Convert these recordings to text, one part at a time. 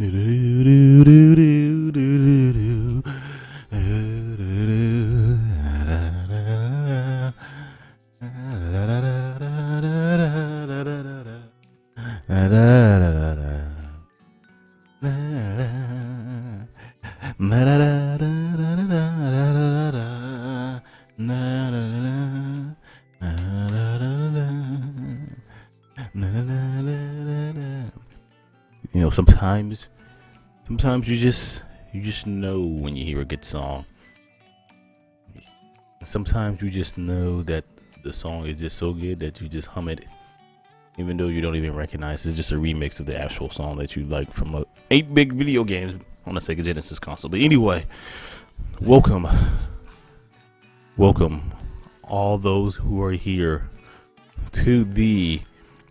You know, sometimes you just know when you hear a good song. Sometimes you just know that the song is just so good that you just hum it, even though you don't even recognize it's just a remix of the actual song that you like from a 8-bit video game on a Sega Genesis console. But anyway, welcome all those who are here to the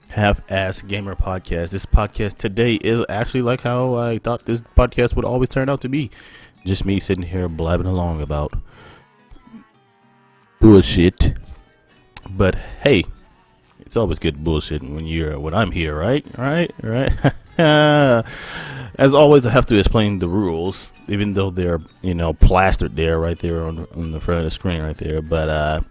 Half-azz Gamer Podcast. This podcast today is actually like how I thought this podcast would always turn out to be. Just me sitting here blabbing along about bullshit. But hey, it's always good bullshit when I'm here, right? As always, I have to explain the rules, even though they're plastered there, right there on the front of the screen, right there. But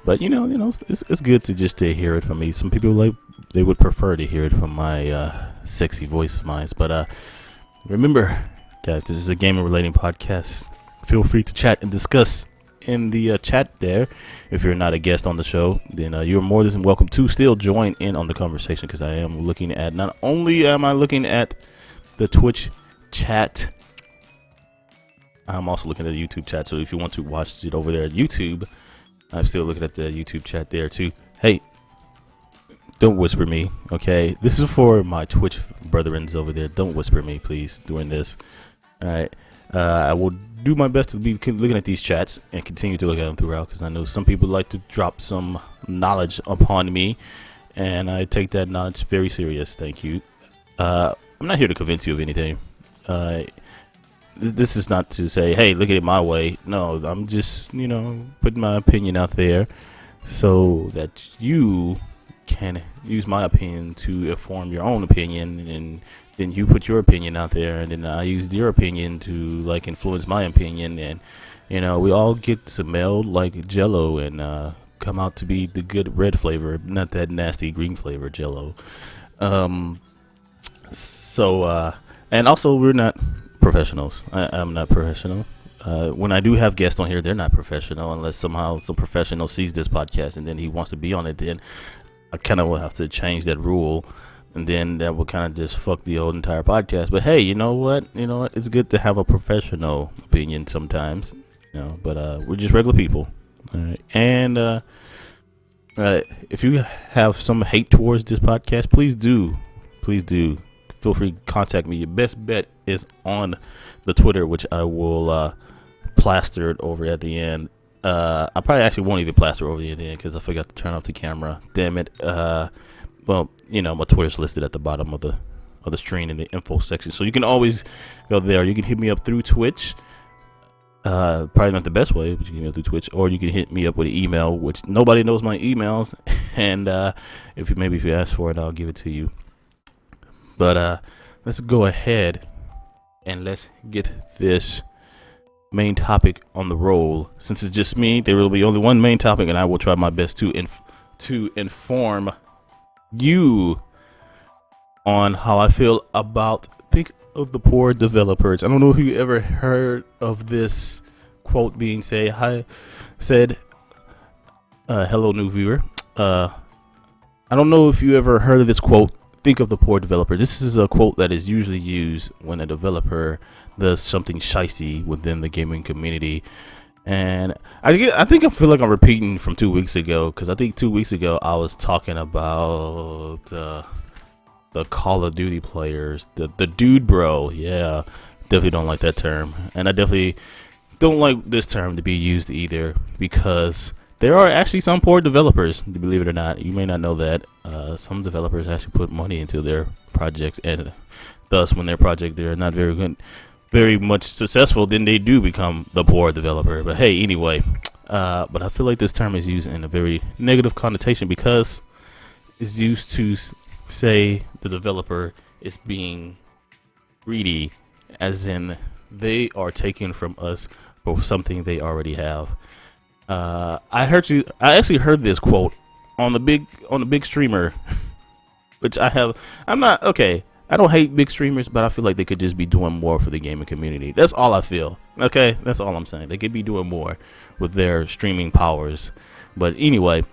it's good to hear it from me. Some people they would prefer to hear it from my sexy voice of mine. But remember, guys, this is a gaming relating podcast. Feel free to chat and discuss in the chat there. If you're not a guest on the show, then you're more than welcome to still join in on the conversation, because I am looking at, not only am I looking at the Twitch chat, I'm also looking at the YouTube chat. So if you want to watch it over there at YouTube, I'm still looking at the YouTube chat there too. Hey, don't whisper me, okay? This is for my Twitch brethrens over there. Don't whisper me, please, during this. All right. I will do my best to be looking at these chats and continue to look at them throughout, because I know some people like to drop some knowledge upon me, and I take that knowledge very serious. Thank you. I'm not here to convince you of anything. This is not to say, hey, look at it my way. No, I'm just, putting my opinion out there so that you can use my opinion to inform your own opinion, and then you put your opinion out there, and then I use your opinion to influence my opinion, and we all get to meld like Jello and come out to be the good red flavor, not that nasty green flavor Jello. And also, we're not professionals. I'm not professional. When I do have guests on here, they're not professional, unless somehow some professional sees this podcast and then he wants to be on it. Then I kind of will have to change that rule, and then that will kind of just fuck the whole entire podcast. But hey, you know what? It's good to have a professional opinion sometimes. But we're just regular people. All right. And if you have some hate towards this podcast, please do feel free to contact me. Your best bet is on the Twitter, which I will plaster it over at the end. I probably actually won't even plaster over the end because I forgot to turn off the camera. Damn it. Well, my Twitter's listed at the bottom of the screen in the info section, so you can always go there. You can hit me up through Twitch. Probably not the best way, but you can hit me up through Twitch, or you can hit me up with an email, which nobody knows my emails. And if you ask for it, I'll give it to you. But let's go ahead and let's get this main topic on the roll. Since it's just me, there will be only one main topic, and I will try my best to inform you on how I feel about Think of the Poor Developers. I don't know if you ever heard of this quote being said. Hello, new viewer. I don't know if you ever heard of this quote. Think of the poor developer. This is a quote that is usually used when a developer does something shicey within the gaming community. And I feel like I'm repeating from 2 weeks ago, because I think 2 weeks ago I was talking about the Call of Duty players, the dude bro. Yeah, definitely don't like that term, and I definitely don't like this term to be used either, because there are actually some poor developers, believe it or not. You may not know that. Some developers actually put money into their projects, and thus when their project they're not very much successful, then they do become the poor developer. But hey, anyway, but I feel like this term is used in a very negative connotation, because it's used to say the developer is being greedy, as in they are taking from us for something they already have. I actually heard this quote on the big streamer, which I'm not okay. I don't hate big streamers, but I feel like they could just be doing more for the gaming community. That's all I feel. Okay, that's all I'm saying. They could be doing more with their streaming powers. But anyway,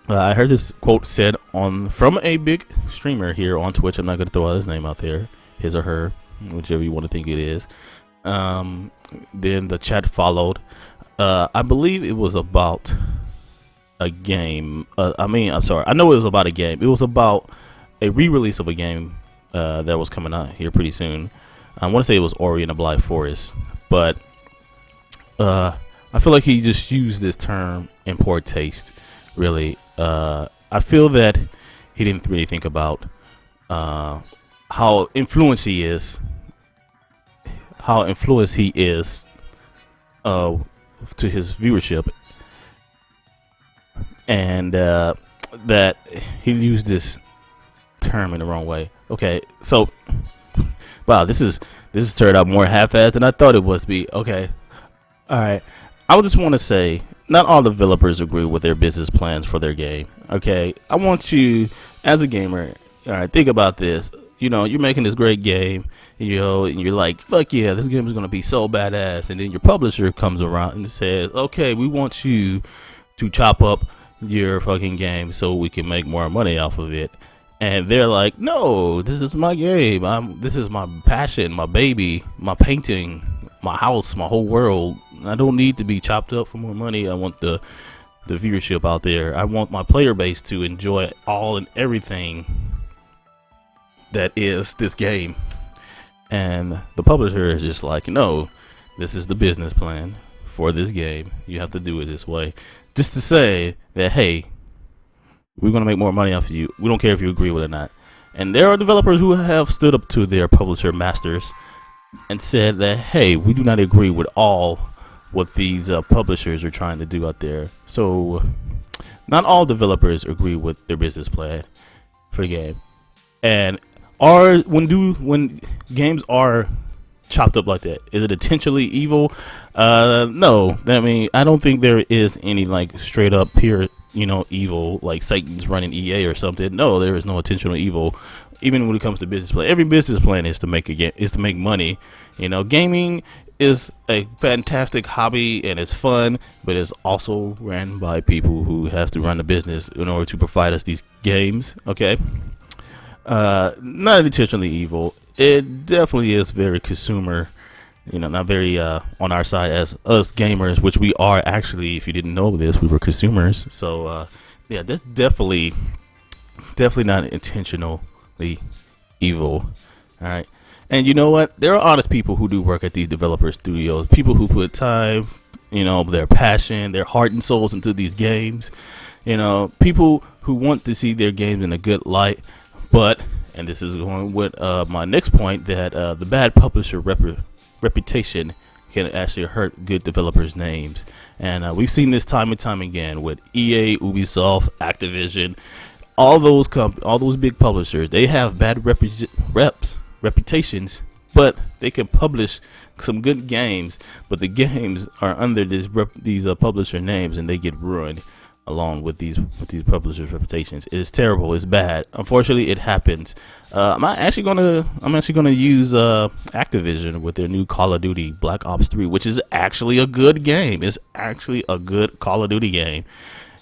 I heard this quote said from a big streamer here on Twitch. I'm not going to throw out his name out there, his or her, whichever you want to think it is. Then the chat followed. I believe it was about a game. I'm sorry. I know it was about a game. It was about a re-release of a game that was coming out here pretty soon. I want to say it was Ori and the Blind Forest, but I feel like he just used this term in poor taste. Really, I feel that he didn't really think about how influenced he is to his viewership, and that he used this term in the wrong way. Okay, so wow, this is turned out more half-assed than I thought it was. Okay, all right. I just want to say, not all developers agree with their business plans for their game. Okay, I want you, as a gamer, all right, think about this. You know, you're making this great game, you know, and you're like, fuck yeah, this game is going to be so badass. And then your publisher comes around and says, okay, we want you to chop up your fucking game so we can make more money off of it. And they're like, no, this is my game. This is my passion, my baby, my painting, my house, my whole world. I don't need to be chopped up for more money. I want the viewership out there. I want my player base to enjoy all and everything that is this game. And the publisher is just like, no, this is the business plan for this game. You have to do it this way. Just to say that, hey, we're going to make more money off of you. We don't care if you agree with it or not. And there are developers who have stood up to their publisher masters and said that, hey, we do not agree with all what these publishers are trying to do out there. So not all developers agree with their business plan for the game. And when games are chopped up like that, is it intentionally evil? No. I mean, I don't think there is any like straight up pure, evil, like Satan's running EA or something. No, there is no intentional evil. Even when it comes to business plan, every business plan is to make money. Gaming is a fantastic hobby and it's fun, but it's also ran by people who have to run the business in order to provide us these games. Okay, not intentionally evil. It definitely is very consumer. Not very on our side as us gamers, which we are actually. If you didn't know this, we were consumers. So yeah, that's definitely not intentionally evil. All right. And you know what? There are honest people who do work at these developer studios. People who put time, their passion, their heart and souls into these games. People who want to see their games in a good light. But, and this is going with my next point, that the bad publisher reputation can actually hurt good developers' names. And we've seen this time and time again with EA, Ubisoft, Activision, all those big publishers. They have bad reputations, but they can publish some good games, but the games are under these publisher names and they get ruined along with these publishers' reputations. It's terrible. It's bad. Unfortunately, it happens. I'm actually gonna use Activision with their new Call of Duty Black Ops 3, which is actually a good game. It's actually a good Call of Duty game,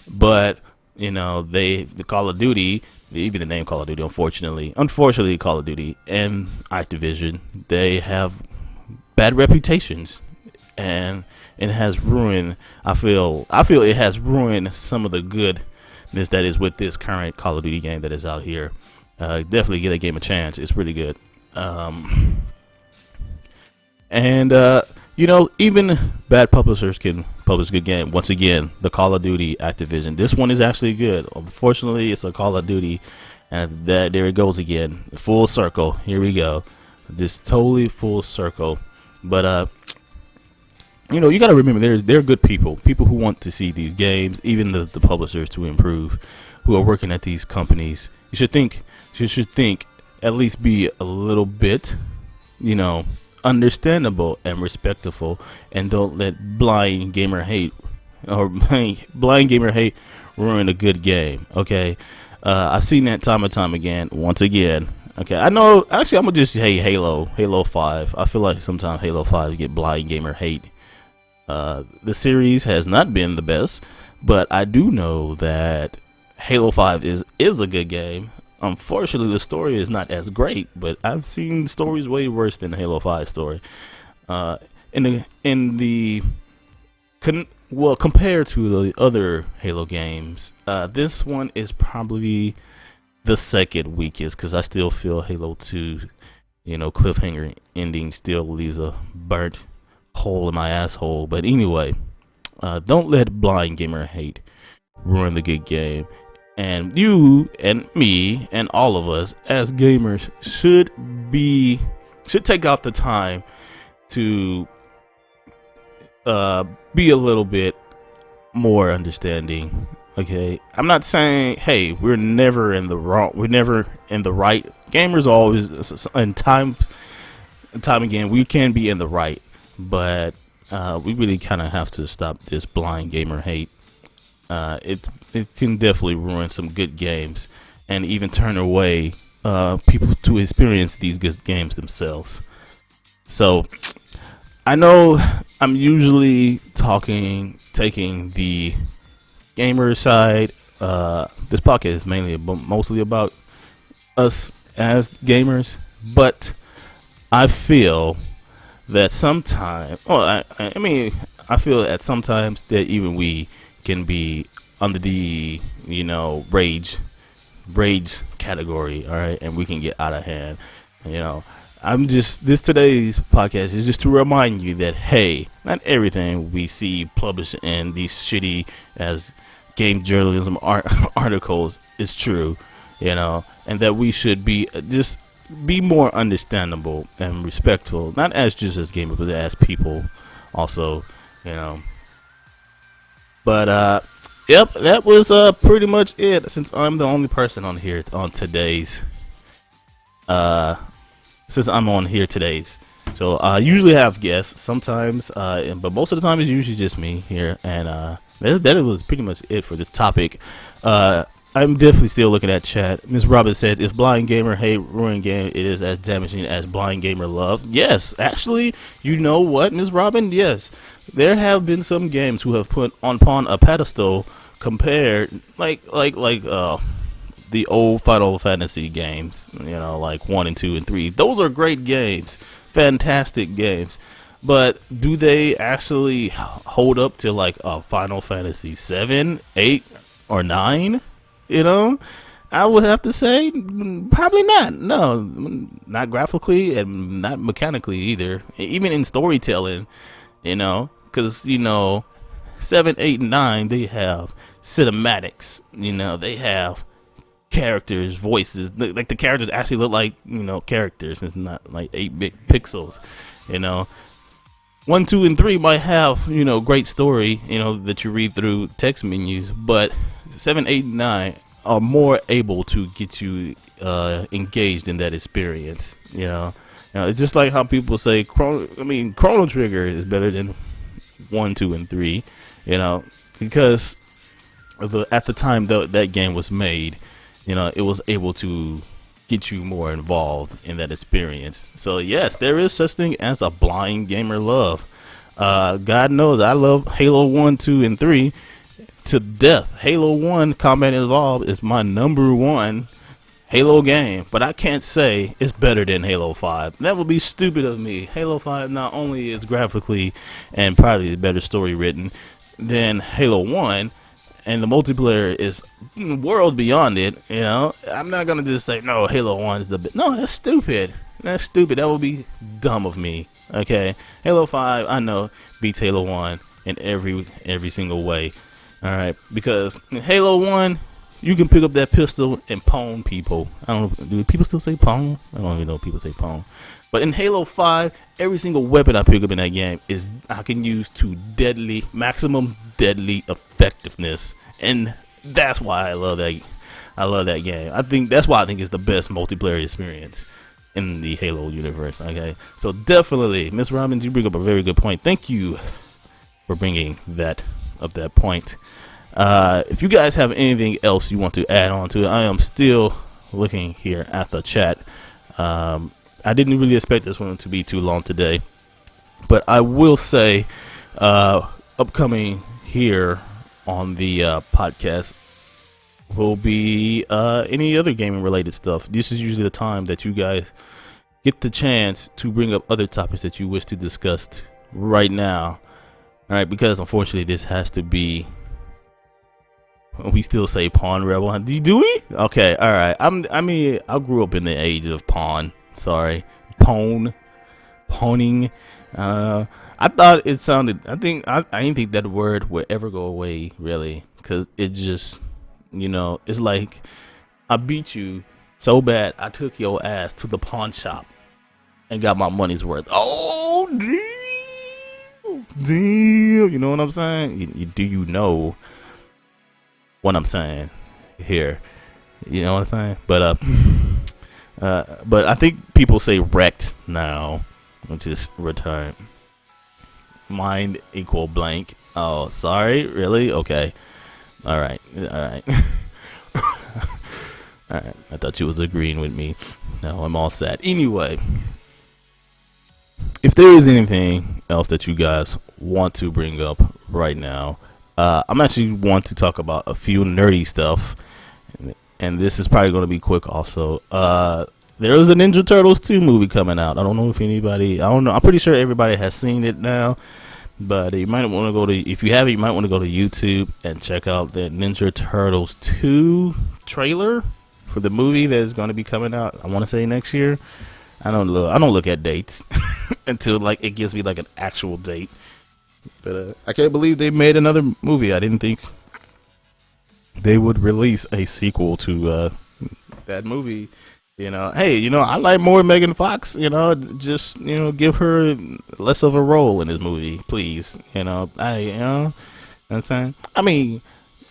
but the Call of Duty, even the name Call of Duty, unfortunately, Call of Duty and Activision, they have bad reputations, and it has ruined. I feel it has ruined some of the goodness that is with this current Call of Duty game that is out here. Definitely give that game a chance. It's really good. Even bad publishers can publish good game. Once again, the Call of Duty Activision. This one is actually good. Unfortunately, it's a Call of Duty, and there it goes again. Full circle. Here we go. This totally full circle. But you got to remember, they're good people who want to see these games, even the publishers, to improve, who are working at these companies. You should think, at least be a little bit understandable and respectful, and don't let blind gamer hate or blind gamer hate ruin a good game. Okay, I've seen that time and time again. Once again, okay, I know. Actually, I'm gonna just say Halo 5. I feel like sometimes Halo 5 get blind gamer hate. The series has not been the best, but I do know that Halo 5 is a good game. Unfortunately, the story is not as great, but I've seen stories way worse than the Halo 5 story. Compared to the other Halo games, this one is probably the second weakest, because I still feel Halo 2, cliffhanger ending still leaves a burnt hole in my asshole. But anyway, don't let blind gamer hate ruin the good game. And you and me and all of us as gamers should take out the time to be a little bit more understanding. Okay, I'm not saying, hey, we're never in the wrong, we're never in the right. Gamers always, in time again, we can be in the right, but we really kind of have to stop this blind gamer hate. It can definitely ruin some good games, and even turn away people to experience these good games themselves. So I know I'm usually taking the gamer side. This podcast is mostly about us as gamers, but I feel that sometimes, I feel that sometimes that even we can be under the rage category, all right, and we can get out of hand. Today's podcast is just to remind you that, hey, not everything we see published in these shitty as game journalism articles is true, and that we should be more understandable and respectful, not as just as gamers, but as people also, But yep, that was pretty much it. Since I'm the only person on here on today's, so I usually have guests sometimes, but most of the time it's usually just me here, and that was pretty much it for this topic. I'm definitely still looking at chat. Ms. Robin said, if blind gamer hate ruin game, it is as damaging as blind gamer love. Yes, actually, you know what, Ms. Robin? Yes, there have been some games who have put upon a pedestal compared, like the old Final Fantasy games, like 1 and 2 and 3. Those are great games, fantastic games. But do they actually hold up to like a Final Fantasy 7, 8, or 9? I would have to say probably not. No, not graphically and not mechanically either. Even in storytelling, because 7, 8, and 9, they have cinematics. They have characters, voices. Like the characters actually look like characters. It's not like 8-bit pixels. 1, 2, and 3 might have great story that you read through text menus, but 7, 8, and 9 are more able to get you engaged in that experience. It's just like how people say Chrono Trigger is better than 1, 2, and 3. Because at the time that game was made, it was able to get you more involved in that experience. So yes, there is such thing as a blind gamer love. God knows I love Halo 1, 2, and 3 to death. Halo 1 Combat Evolved is my number one Halo game, but I can't say it's better than Halo 5. That would be stupid of me. Halo 5 not only is graphically and probably better story written than Halo 1, and the multiplayer is world beyond it. I'm not gonna just say no, Halo 1 is the best. No, that's stupid. That would be dumb of me. Okay, Halo 5 I know beats Halo 1 in every single way. All right, because in Halo 1 you can pick up that pistol and pwn people. I don't know, do people still say pwn? I don't even know if people say pwn. But in Halo 5, every single weapon I pick up in that game I can use to maximum deadly effectiveness, and that's why I love that. I love that game. That's why I think it's the best multiplayer experience. in the Halo universe. Okay, so definitely, Miss Robbins, you bring up a very good point. Thank you for bringing that up. That point. If you guys have anything else you want to add on to it, I am still looking here at the chat. I didn't really expect this one to be too long today, but I will say, upcoming here on the podcast will be any other gaming related stuff. This is usually the time that you guys get the chance to bring up other topics that you wish to discuss right now. All right, because unfortunately this has to be, we still say Pawn Rebel. Do we? Okay, all right. I mean, I grew up in the age of Pawn. Sorry, Pawning. I thought it sounded. I didn't think that word would ever go away, really, because it just, it's like I beat you so bad I took your ass to the pawn shop and got my money's worth. Oh, damn! You know what I'm saying? Do you know what I'm saying here? You know what I'm saying? But I think people say wrecked now, which is retired. Mind equal blank. Oh, sorry, really? Okay. All right. All right. I thought you was agreeing with me. No, I'm all set. Anyway, if there is anything else that you guys want to bring up right now, I'm actually want to talk about a few nerdy stuff, and this is probably going to be quick. Also, there is a Ninja Turtles 2 movie coming out. I don't know if anybody. I don't know. I'm pretty sure everybody has seen it now. But you might want to go to, if you haven't, you might want to go to YouTube and check out the Ninja Turtles 2 trailer for the movie that is going to be coming out. I want to say next year. I don't look at dates until like it gives me like an actual date. But I can't believe they made another movie. I didn't think they would release a sequel to that movie. Hey, I like more Megan Fox. Just give her less of a role in this movie, please. You know what I'm saying? I mean,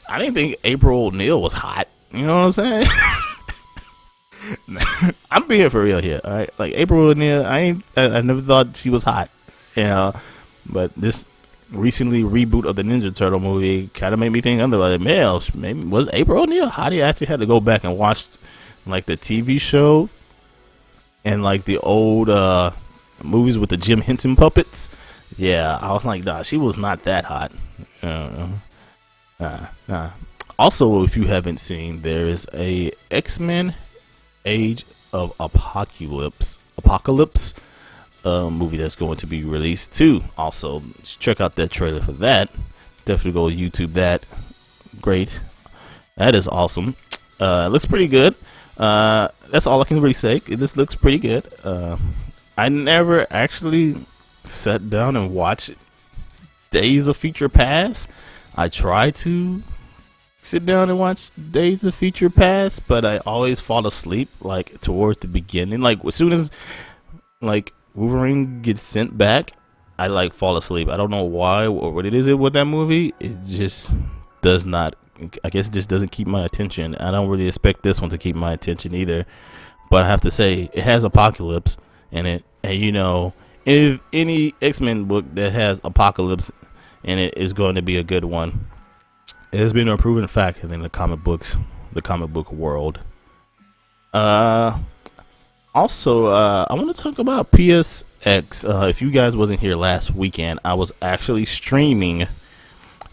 I didn't think April O'Neil was hot. You know what I'm saying? I'm being for real here. All right, like April O'Neil, I never thought she was hot. But this recently reboot of the Ninja Turtle movie kind of made me think otherwise. Man, maybe was April O'Neil hot? I actually had to go back and watch like the TV show and like the old movies with the Jim Henson puppets. Yeah, I was like, nah, she was not that hot. Also, if you haven't seen, there is a X-Men Age of Apocalypse movie that's going to be released too. Also, check out that trailer for that. Definitely go YouTube that. Great. That is awesome. It looks pretty good. That's all I can really say. This looks pretty good. I never actually sat down and watched Days of Future Past. I try to sit down and watch Days of Future Past, but I always fall asleep like towards the beginning. Like as soon as like Wolverine gets sent back, I like fall asleep. I don't know why or what it is with that movie. It just does not. I guess it just doesn't keep my attention. I don't really expect this one to keep my attention either. But I have to say, it has Apocalypse in it. And if any X-Men book that has Apocalypse in it is going to be a good one. It has been a proven fact in the comic book world. Also, I want to talk about PSX. If you guys wasn't here last weekend, I was actually streaming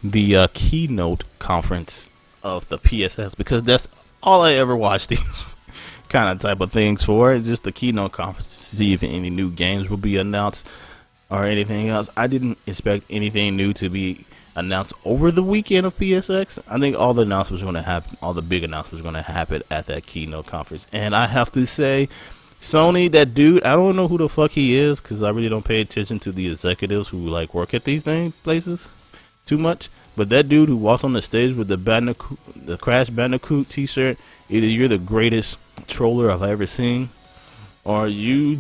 the keynote conference of the PSX because that's all I ever watch these kind of type of things for. It's just the keynote conference to see if any new games will be announced or anything else. I didn't expect anything new to be announced over the weekend of PSX. I think all the announcements were going to happen, all the big announcements were going to happen at that keynote conference. And I have to say, Sony, that dude, I don't know who the fuck he is because I really don't pay attention to the executives who like work at these places too much, but that dude who walked on the stage with the Crash Bandicoot t-shirt, either you're the greatest troller I've ever seen, or you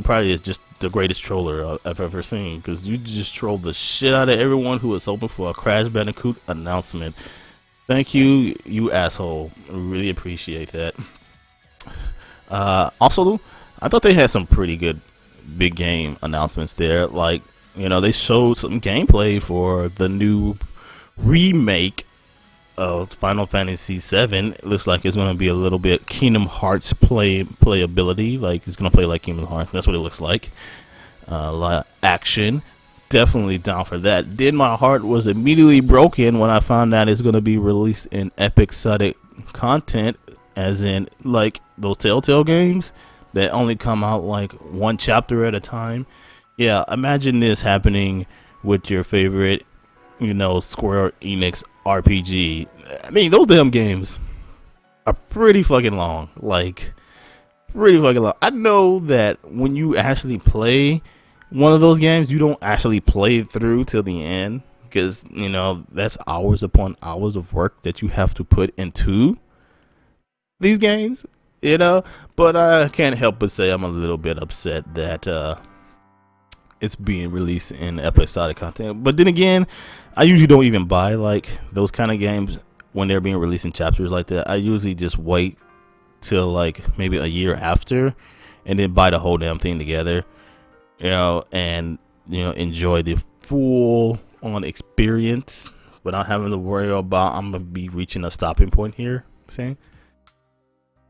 probably is just the greatest troller I've ever seen, because you just trolled the shit out of everyone who was hoping for a Crash Bandicoot announcement. Thank you, you asshole. I really appreciate that. Also, I thought they had some pretty good big game announcements there. Like, they showed some gameplay for the new remake of Final Fantasy VII. It looks like it's going to be a little bit Kingdom Hearts playability. Like, it's going to play like Kingdom Hearts. That's what it looks like. A lot of action. Definitely down for that. Then my heart was immediately broken when I found out it's going to be released in episodic content, as in like those Telltale games that only come out like one chapter at a time. Yeah, imagine this happening with your favorite, Square Enix RPG. I mean, those damn games are pretty fucking long. Like, pretty fucking long. I know that when you actually play one of those games, you don't actually play it through till the end, because that's hours upon hours of work that you have to put into these games. But I can't help but say I'm a little bit upset that it's being released in episodic content. But then again, I usually don't even buy like those kind of games when they're being released in chapters like that. I usually just wait till like maybe a year after, and then buy the whole damn thing together. And enjoy the full on experience without having to worry about I'm gonna be reaching a stopping point here. See,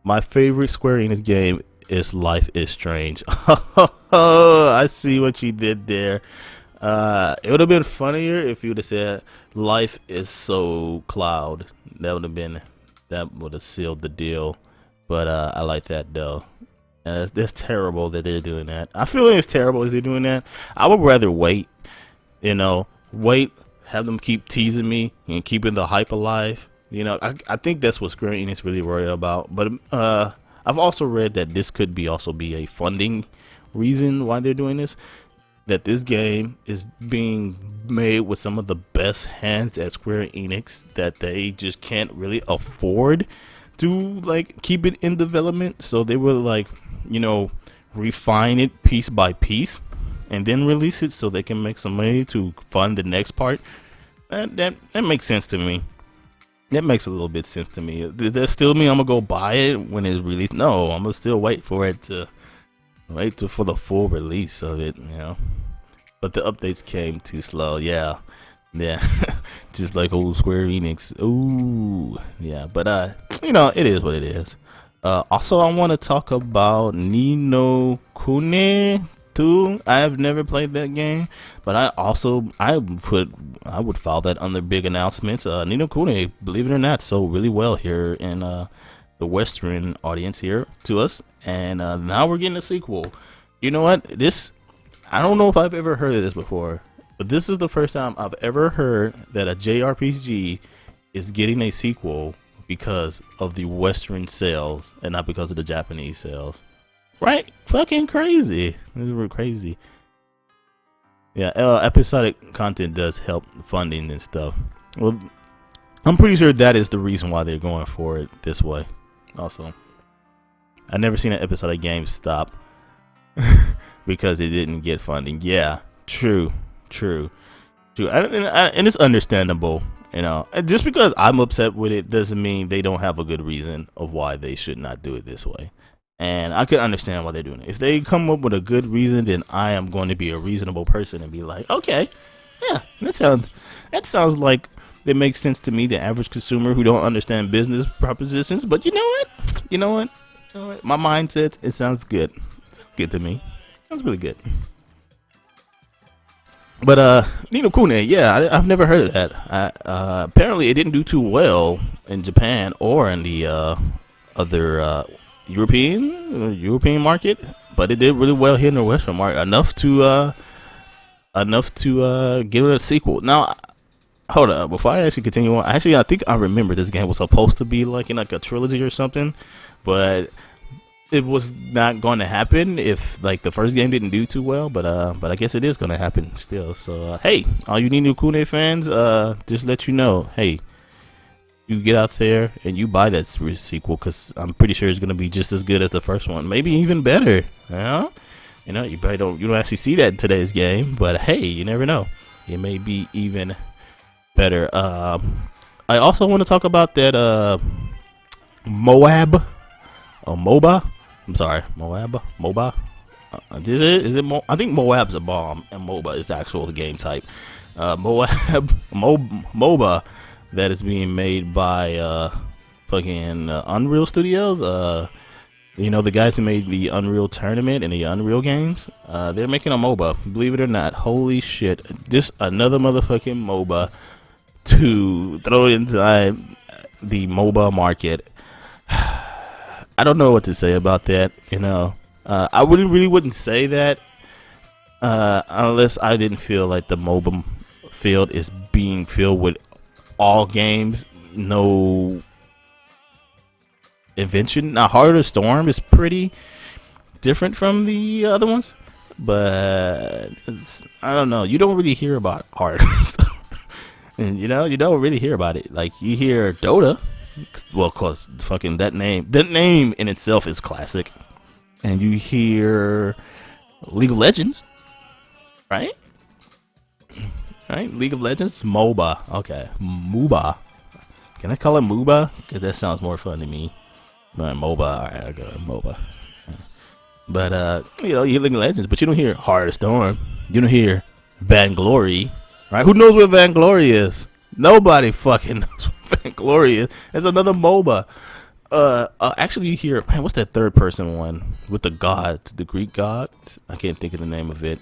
my favorite Square Enix game is Life is Strange. I see what you did there. It would have been funnier if you would have said Life is So Cloud. That would have sealed the deal. But I like that though. That's terrible that they're doing that. I feel like it's terrible that they're doing that. I would rather wait, have them keep teasing me and keeping the hype alive. I think that's what Square Enix really worry about. But I've also read that this could also be a funding reason why they're doing this. That this game is being made with some of the best hands at Square Enix that they just can't really afford to like keep it in development. So they will refine it piece by piece and then release it so they can make some money to fund the next part. That makes sense to me. That makes a little bit sense to me. Does that still mean I'm gonna go buy it when it's released? No, I'm gonna still wait for it to for the full release of it. But the updates came too slow. Yeah, just like old Square Enix. Ooh, yeah. But it is what it is. Also, I want to talk about Ni no Kuni 2. I have never played that game, but I would file that under big announcements. Ni no Kuni, believe it or not, sold really well here in the Western audience here to us, and now we're getting a sequel. You know what? I don't know if I've ever heard of this before, but this is the first time I've ever heard that a JRPG is getting a sequel because of the Western sales and not because of the Japanese sales. Right? Fucking crazy. This is crazy. Yeah, episodic content does help funding and stuff. Well, I'm pretty sure that is the reason why they're going for it this way. Also, I've never seen an episodic game stop because it didn't get funding. Yeah, true. And it's understandable. Just because I'm upset with it doesn't mean they don't have a good reason of why they should not do it this way. And I could understand why they're doing it. If they come up with a good reason, then I am going to be a reasonable person and be like, okay, yeah, that sounds like it makes sense to me, the average consumer who don't understand business propositions. But you know what? My mindset, it sounds good. It sounds good to me. Sounds really good. But Ni no Kuni, yeah, I've never heard of that. Apparently, it didn't do too well in Japan or in the other European market, but it did really well here in the Western market, enough to give it a sequel. Now, hold up, before I actually continue on, I think I remember this game was supposed to be like in like a trilogy or something, but it was not going to happen if like the first game didn't do too well. But I guess it is going to happen still. So hey, all you Ni no Kuni fans, just let you know, hey, you get out there and you buy that sequel, because I'm pretty sure it's going to be just as good as the first one, maybe even better. You probably don't actually see that in today's game, but hey, you never know, it may be even better. I also want to talk about that MOAB or MOBA I'm sorry, MOBA. I think Moab's a bomb, and MOBA is the actual game type. MOBA that is being made by fucking Unreal Studios. The guys who made the Unreal Tournament and the Unreal games. They're making a MOBA. Believe it or not. Holy shit! Just another motherfucking MOBA to throw into the MOBA market. I don't know what to say about that. I wouldn't say that unless I didn't feel like the MOBA field is being filled with all games, no invention. Now, Heart of the Storm is pretty different from the other ones, but I don't know. You don't really hear about Heart of the Storm, and you don't really hear about it. Like, you hear Dota. Well, of course, fucking that name in itself is classic. And you hear League of Legends, right? Right? League of Legends, MOBA. Okay, MOBA. Can I call it MOBA? Because that sounds more fun to me. But MOBA. All right, I go MOBA. But you hear League of Legends, but you don't hear Heart of the Storm. You don't hear Vainglory, right? Who knows what Vainglory is? Nobody fucking knows what Vainglory is. It's another MOBA. Actually, you hear, man, what's that third person one with the gods, the Greek gods? I can't think of the name of it.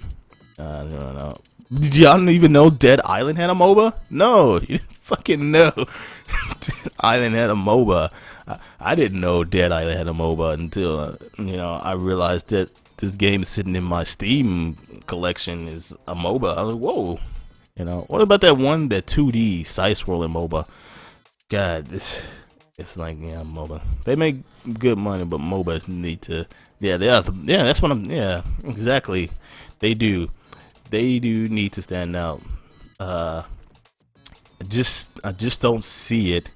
I don't know. Did y'all even know Dead Island had a MOBA? No, you didn't fucking know. Dead Island had a MOBA. I didn't know Dead Island had a MOBA until I realized that this game sitting in my Steam collection is a MOBA. I was like, whoa. What about that 2D side-scrolling MOBA? God, it's like, yeah, MOBA. They make good money, but MOBAs need to, that's what exactly. They do need to stand out. I just don't see it.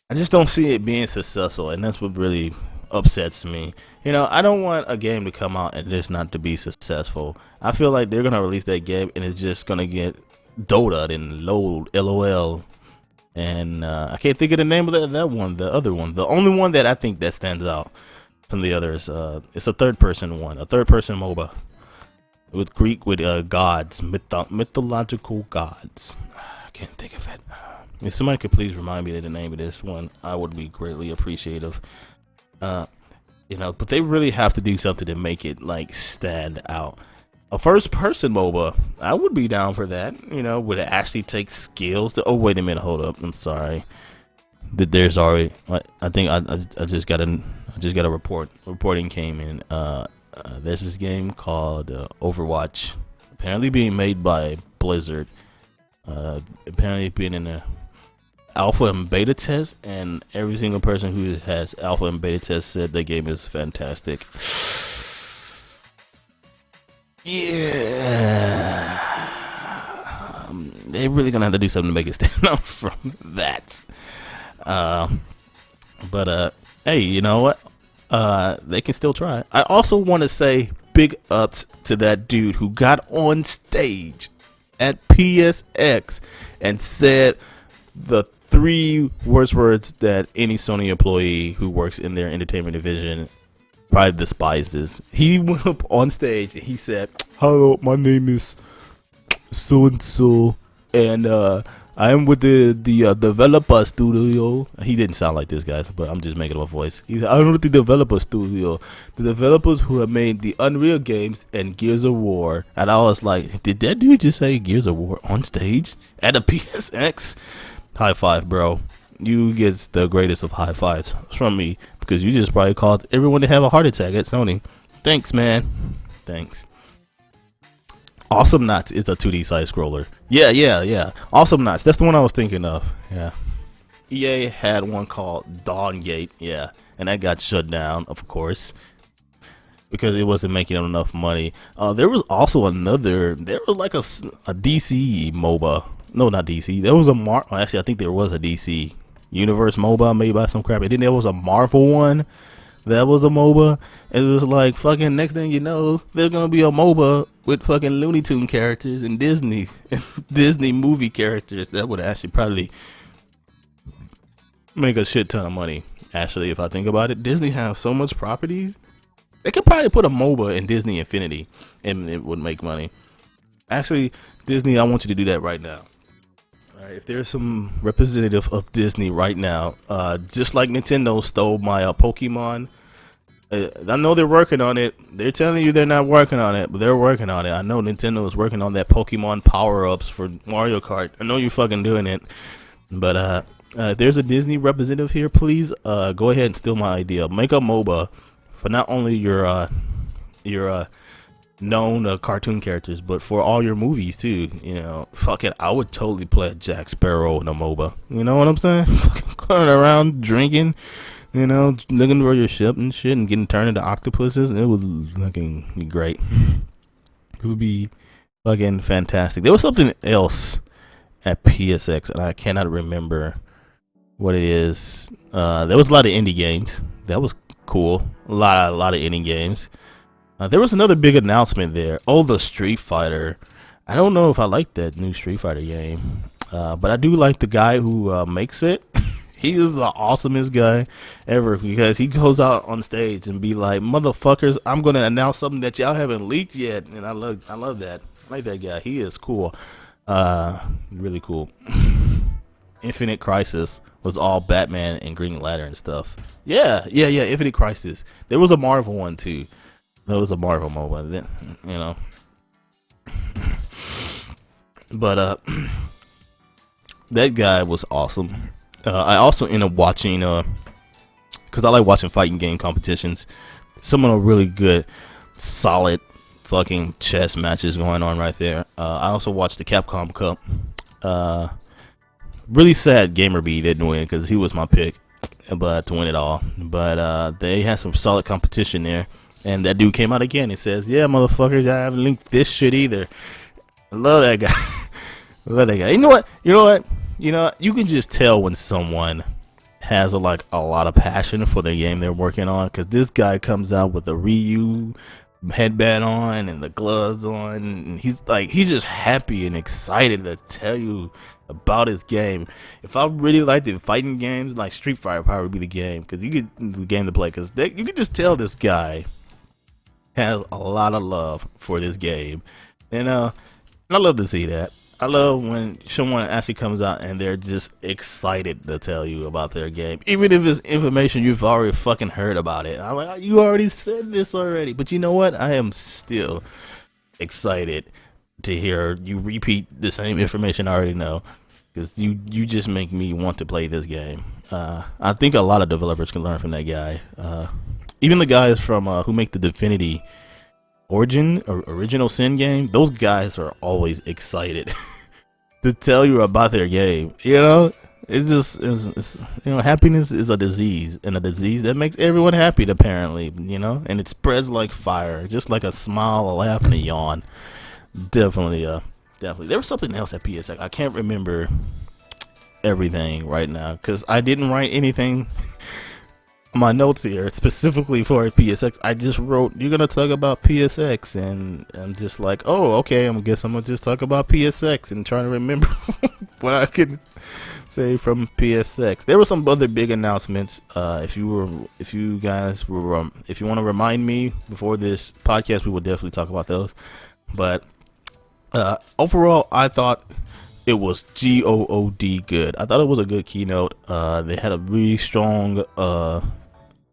I just don't see it being successful, and that's what really upsets me. I don't want a game to come out and just not to be successful. I feel like they're gonna release that game and it's just gonna get Dota and LOL. And I can't think of the name of that one, the other one. The only one that I think that stands out from the others, it's a third-person one, a third-person MOBA with gods, mythological gods. I can't think of it. If somebody could please remind me of the name of this one, I would be greatly appreciative. But they really have to do something to make it like stand out. A first-person MOBA, I would be down for that. Would it actually take skills to? Oh, wait a minute, hold up. I'm sorry. There's already. I think I just got a report. Reporting came in. There's this game called Overwatch, apparently being made by Blizzard. Apparently being in a alpha and beta test, and every single person who has alpha and beta test said the game is fantastic. Yeah, they're really gonna have to do something to make it stand out from that. But hey, you know what? They can still try. I also want to say big ups to that dude who got on stage at PSX and said the 3 worst words that any Sony employee who works in their entertainment division probably despises. He went up on stage and he said, "Hello, my name is so and so, and I am with the developer studio." He didn't sound like this, guys, but I'm just making up a voice. He said, "I'm with the developer studio, the developers who have made the Unreal games and Gears of War." And I was like, did that dude just say Gears of War on stage at a PSX? High five, bro. You get the greatest of high fives from me, because you just probably caused everyone to have a heart attack at Sony. Thanks, man. Thanks. Awesome Knots is a 2D side scroller. Yeah. Awesome Knots. That's the one I was thinking of. Yeah. EA had one called Dawngate. Yeah. And that got shut down, of course, because it wasn't making enough money. There was also another. There was like a DC MOBA. No, not DC. There was a actually, I think there was a DC Universe MOBA made by some crap. And then there was a Marvel one that was a MOBA. And it was like, fucking, next thing you know, there's gonna be a MOBA with fucking Looney Tune characters and Disney movie characters. That would actually probably make a shit ton of money. Actually, if I think about it, Disney has so much properties They could probably put a MOBA in Disney Infinity and it would make money. Actually, Disney, I want you to do that right now. All right, if there's some representative of Disney right now, just like Nintendo stole my Pokemon, I know they're working on it. They're telling you they're not working on it, but they're working on it. I know Nintendo is working on that Pokemon power-ups for Mario Kart. I know you're fucking doing it. But if there's a Disney representative here, please go ahead and steal my idea. Make a MOBA for not only your known cartoon characters, but for all your movies too. You know, fuck it, I would totally play a Jack Sparrow in a MOBA. You know what I'm saying? Going around drinking, you know, looking for your ship and shit, and getting turned into octopuses. It would fucking be great. It would be fucking fantastic. There was something else at PSX, and I cannot remember what it is. There was a lot of indie games. That was cool. A lot of indie games. There was another big announcement there. Oh, the Street Fighter. I don't know if I like that new Street Fighter game, but I do like the guy who makes it. He is the awesomest guy ever, because he goes out on stage and be like, "Motherfuckers, I'm going to announce something that y'all haven't leaked yet," and I love that. I like that guy. He is cool. Really cool. Infinite Crisis was all Batman and Green Lantern and stuff. Yeah. Infinite Crisis. There was a Marvel one too. There was a Marvel MOBA, you know. But that guy was awesome. I also ended up watching, because I like watching fighting game competitions. Some of the really good, solid fucking chess matches going on right there. I also watched the Capcom Cup. Really sad Gamerby didn't win, because he was my pick, but to win it all. But they had some solid competition there, and that dude came out again and says, "Yeah, motherfuckers, I haven't linked this shit either." I love that guy. I love that guy. You know what? You can just tell when someone has a lot of passion for the game they're working on, because this guy comes out with a Ryu headband on and the gloves on, and he's just happy and excited to tell you about his game. If I really liked the fighting games, like Street Fighter probably would be the game, because you get the game to play, because you can just tell this guy has a lot of love for this game, and I love to see that. I love when someone actually comes out and they're just excited to tell you about their game, even if it's information you've already fucking heard about it. I'm like, you already said this already, but you know what? I am still excited to hear you repeat the same information I already know, because you just make me want to play this game. I think a lot of developers can learn from that guy. Even the guys from who make the Divinity Original Sin game, those guys are always excited to tell you about their game. You know, it's happiness is a disease, and a disease that makes everyone happy, apparently. You know, and it spreads like fire, just like a smile, a laugh, and a yawn. Definitely. There was something else at PSX. I can't remember everything right now, because I didn't write anything my notes here specifically for PSX. I just wrote, "You're gonna talk about PSX," and I'm just like, "Oh, okay. I guess I'm gonna just talk about PSX," and try to remember what I could say from PSX. There were some other big announcements. If you want to remind me before this podcast, we will definitely talk about those. But overall, I thought it was GOOD good. I thought it was a good keynote. They had a really strong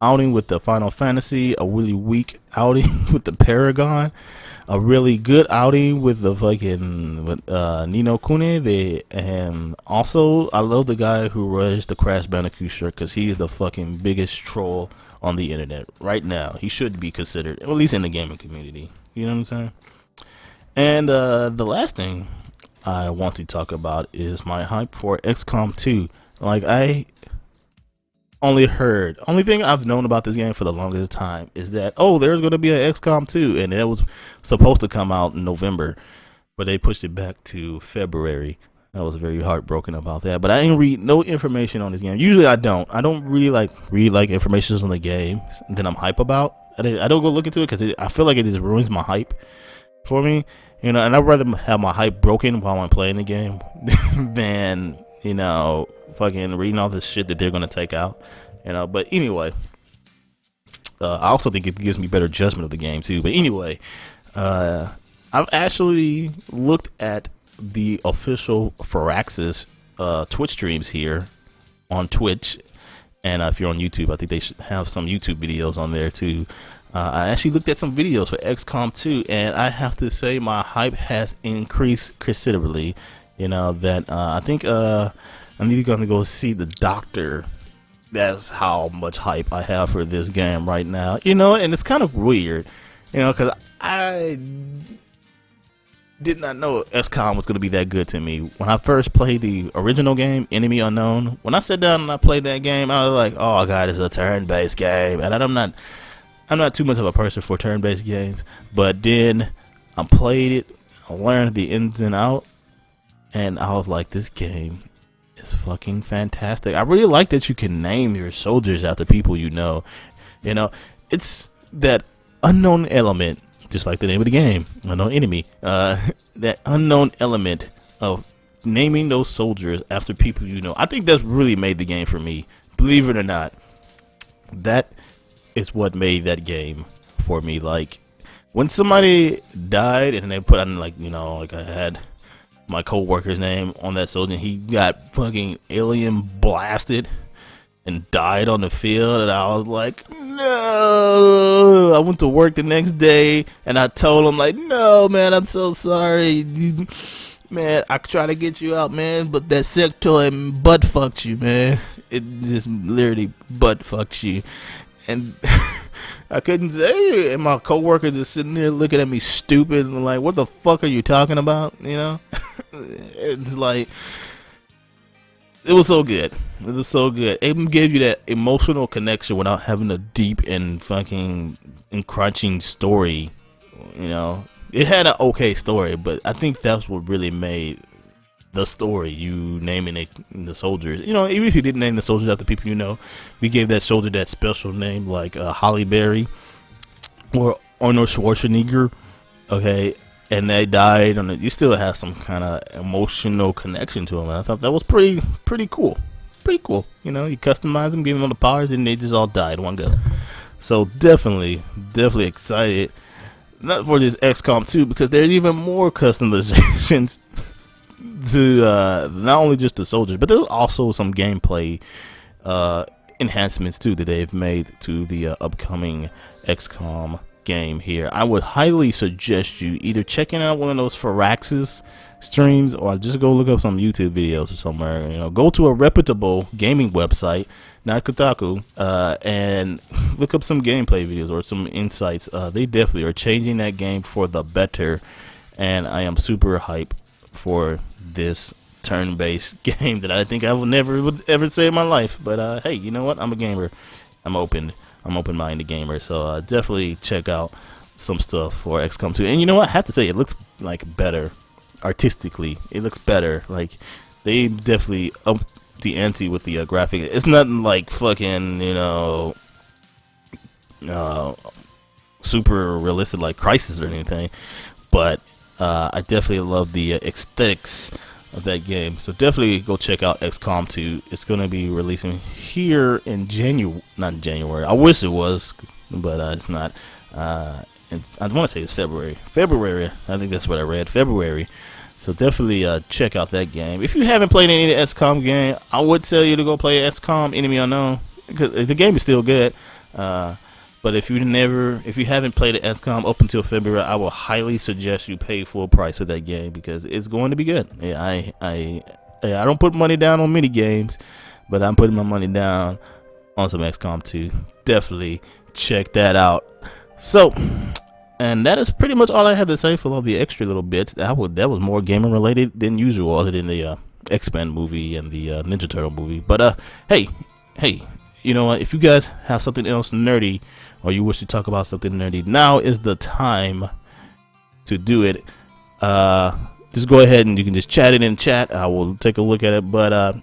outing with the Final Fantasy, a really weak outing with the Paragon, a really good outing with the fucking Ni no Kuni. And also, I love the guy who wears the Crash Bandicoot shirt, because he's the fucking biggest troll on the internet right now. He should be considered, at least in the gaming community. You know what I'm saying? And the last thing I want to talk about is my hype for XCOM 2. Like, I only thing I've known about this game for the longest time is that, there's going to be an XCOM 2, and it was supposed to come out in November, but they pushed it back to February. I was very heartbroken about that, but I didn't read no information on this game. Usually I don't really read information on the game that I'm hype about. I don't go look into it, because I feel like it just ruins my hype for me, you know, and I'd rather have my hype broken while I'm playing the game than, fucking reading all this shit that they're gonna take out, But anyway, I also think it gives me better judgment of the game too. But anyway, I've actually looked at the official Firaxis Twitch streams here on Twitch, and if you're on YouTube, I think they should have some YouTube videos on there too. I actually looked at some videos for XCOM 2, and I have to say my hype has increased considerably. You know that I think I'm either gonna go see the doctor. That's how much hype I have for this game right now. You know, and it's kind of weird, you know, because I did not know XCOM was going to be that good to me. When I first played the original game, Enemy Unknown, when I sat down and I played that game, I was like, oh god, it's a turn-based game. And I'm not too much of a person for turn-based games. But then I played it, I learned the ins and out, and I was like, this game is fucking fantastic. I really like that you can name your soldiers after people you know. You know, it's that unknown element, just like the name of the game, unknown enemy. That unknown element of naming those soldiers after people you know. I think that's really made the game for me. Believe it or not, that is what made that game for me. Like when somebody died and they put on, like, you know, like I had my co-worker's name on that soldier, and he got fucking alien blasted and died on the field, and I was like, no. I went to work the next day and I told him, like, no man, I'm so sorry, man, I tried to get you out, man, but that sectoid butt fucked you, man. It just literally butt fucked you. And I couldn't say it, and my coworker just sitting there looking at me stupid and like, what the fuck are you talking about, you know? It's like, it was so good. It was so good. It gave you that emotional connection without having a deep and fucking encroaching story. You know, it had an okay story, but I think that's what really made the story. You naming it, the soldiers. You know, even if you didn't name the soldiers after people you know, we gave that soldier that special name, like Holly Berry or Arnold Schwarzenegger. Okay. And they died on it. You still have some kind of emotional connection to them. And I thought that was pretty cool. Pretty cool. You know, you customize them, give them all the powers, and they just all died one go. So definitely excited. Not for this XCOM 2, because there's even more customizations to not only just the soldiers, but there's also some gameplay enhancements too that they've made to the upcoming XCOM game here. I would highly suggest you either checking out one of those Firaxis streams, or just go look up some YouTube videos or somewhere. You know, go to a reputable gaming website, not Kotaku, and look up some gameplay videos or some insights. They definitely are changing that game for the better, and I am super hype for this turn-based game that I think I would ever say in my life. But hey, you know what? I'm a gamer. I'm open-minded gamer, so definitely check out some stuff for XCOM 2. And you know what? I have to say, it looks like better artistically. It looks better. Like they definitely upped the ante with the graphic. It's nothing like fucking, you know, super realistic like Crisis or anything, but I definitely love the aesthetics of that game. So definitely go check out XCOM 2. It's going to be releasing here in not January. I wish it was, but it's not. I want to say it's February. I think that's what I read. February. So definitely check out that game. If you haven't played any of the XCOM game, I would tell you to go play XCOM Enemy Unknown, because the game is still good. But if you haven't played the XCOM up until February, I will highly suggest you pay full price for that game, because it's going to be good. Yeah, I don't put money down on mini games, but I'm putting my money down on some XCOM 2. Definitely check that out. So, and that is pretty much all I had to say for all the extra little bits. That was more gaming related than usual, other than the X-Men movie and the Ninja Turtle movie. But hey, you know what? If you guys have something else nerdy, or you wish to talk about something nerdy, now is the time to do it. Just go ahead and you can just chat it in chat. I will take a look at it. But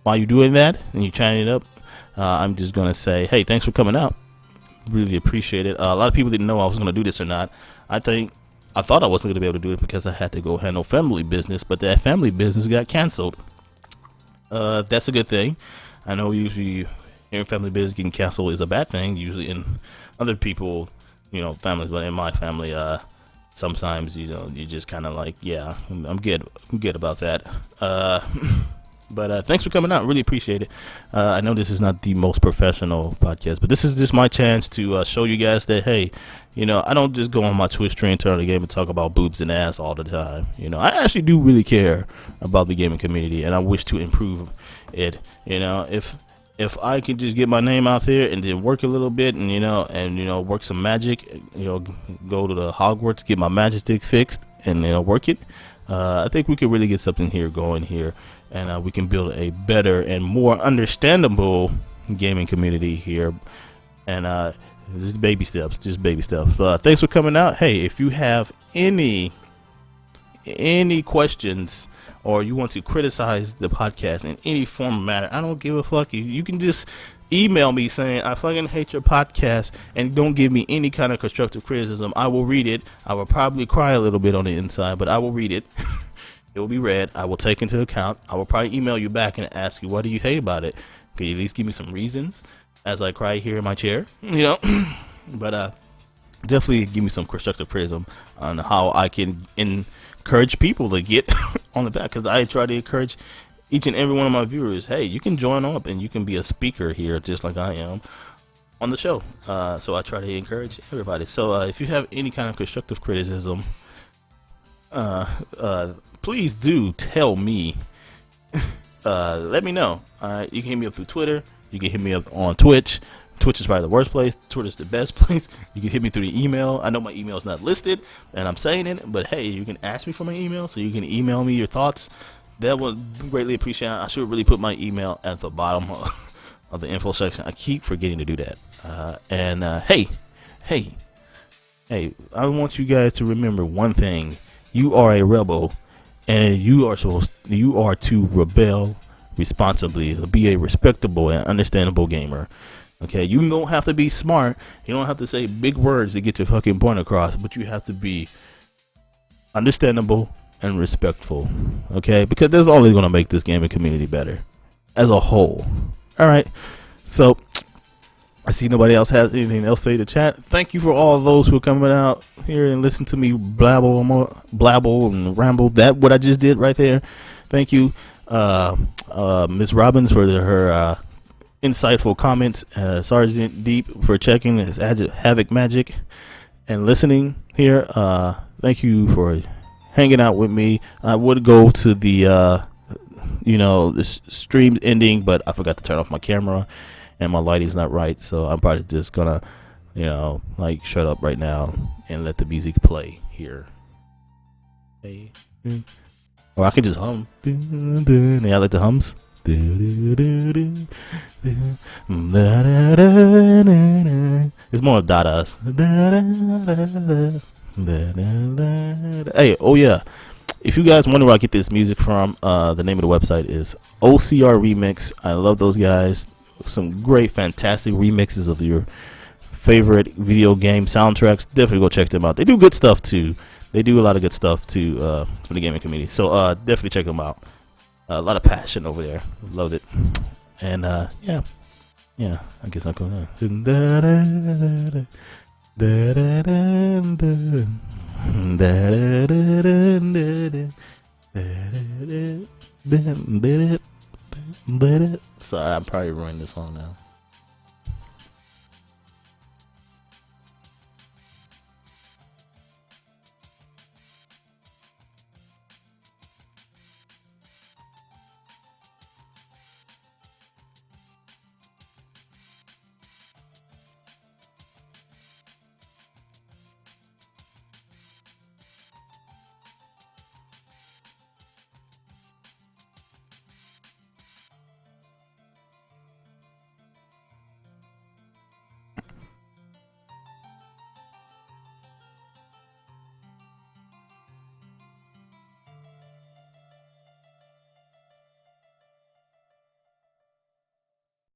while you're doing that and you're chatting it up, I'm just gonna say, hey, thanks for coming out. Really appreciate it. A lot of people didn't know I was gonna do this or not. I thought I wasn't gonna be able to do it because I had to go handle family business, but that family business got canceled. That's a good thing. I know usually hearing family business getting canceled is a bad thing. Usually in other people, families, but in my family, sometimes, you just kind of like, yeah, I'm good about that. But thanks for coming out. Really appreciate it. I know this is not the most professional podcast, but this is just my chance to show you guys that, hey, I don't just go on my Twitch stream, turn on the game, and talk about boobs and ass all the time. I actually do really care about the gaming community, and I wish to improve it. If I could just get my name out there and then work a little bit and work some magic, go to the Hogwarts, get my magic stick fixed and work it, I think we could really get something here going here, and we can build a better and more understandable gaming community here. And just baby steps. Thanks for coming out. Hey, if you have any questions, or you want to criticize the podcast in any form or matter, I don't give a fuck. You can just email me saying, I fucking hate your podcast, and don't give me any kind of constructive criticism. I will read it. I will probably cry a little bit on the inside, but I will read it. It will be read. I will take into account. I will probably email you back and ask you, what do you hate about it? Can you at least give me some reasons as I cry here in my chair? But definitely give me some constructive criticism on how I can encourage people to get on the back, because I try to encourage each and every one of my viewers, hey, you can join up and you can be a speaker here just like I am on the show. So I try to encourage everybody. So if you have any kind of constructive criticism, please do tell me. Let me know. Alright, you can hit me up through Twitter, you can hit me up on Twitch. Twitch is probably the worst place. Twitter's the best place. You can hit me through the email. I know my email is not listed, and I'm saying it, but hey, you can ask me for my email, so you can email me your thoughts. That would greatly appreciate it. I should really put my email at the bottom of the info section. I keep forgetting to do that. Hey, I want you guys to remember one thing. You are a rebel, and you are to rebel responsibly, be a respectable and understandable gamer. Okay, you don't have to be smart. You don't have to say big words to get your fucking point across, but you have to be understandable and respectful. Okay, because that's only going to make this gaming community better as a whole. All right, so I see nobody else has anything else to say to chat. Thank you for all those who are coming out here and listen to me blabble and ramble. That what I just did right there. Thank you, Miss Robbins, for her insightful comments. Sergeant Deep for checking his Havoc Magic and listening here. Thank you for hanging out with me. I would go to the the stream ending, but I forgot to turn off my camera and my lighting's not right, so I'm probably just gonna shut up right now and let the music play here. Hey. Or I could just hum. Yeah, I like the hums. It's more of Dadas. Hey, oh yeah. If you guys wonder where I get this music from, the name of the website is OCR Remix. I love those guys. Some great, fantastic remixes of your favorite video game soundtracks. Definitely go check them out. They do good stuff too. They do a lot of good stuff too for the gaming community. So definitely check them out. A lot of passion over there. Loved it. And yeah, I guess I'll go now. Sorry, I'm probably ruining this song now.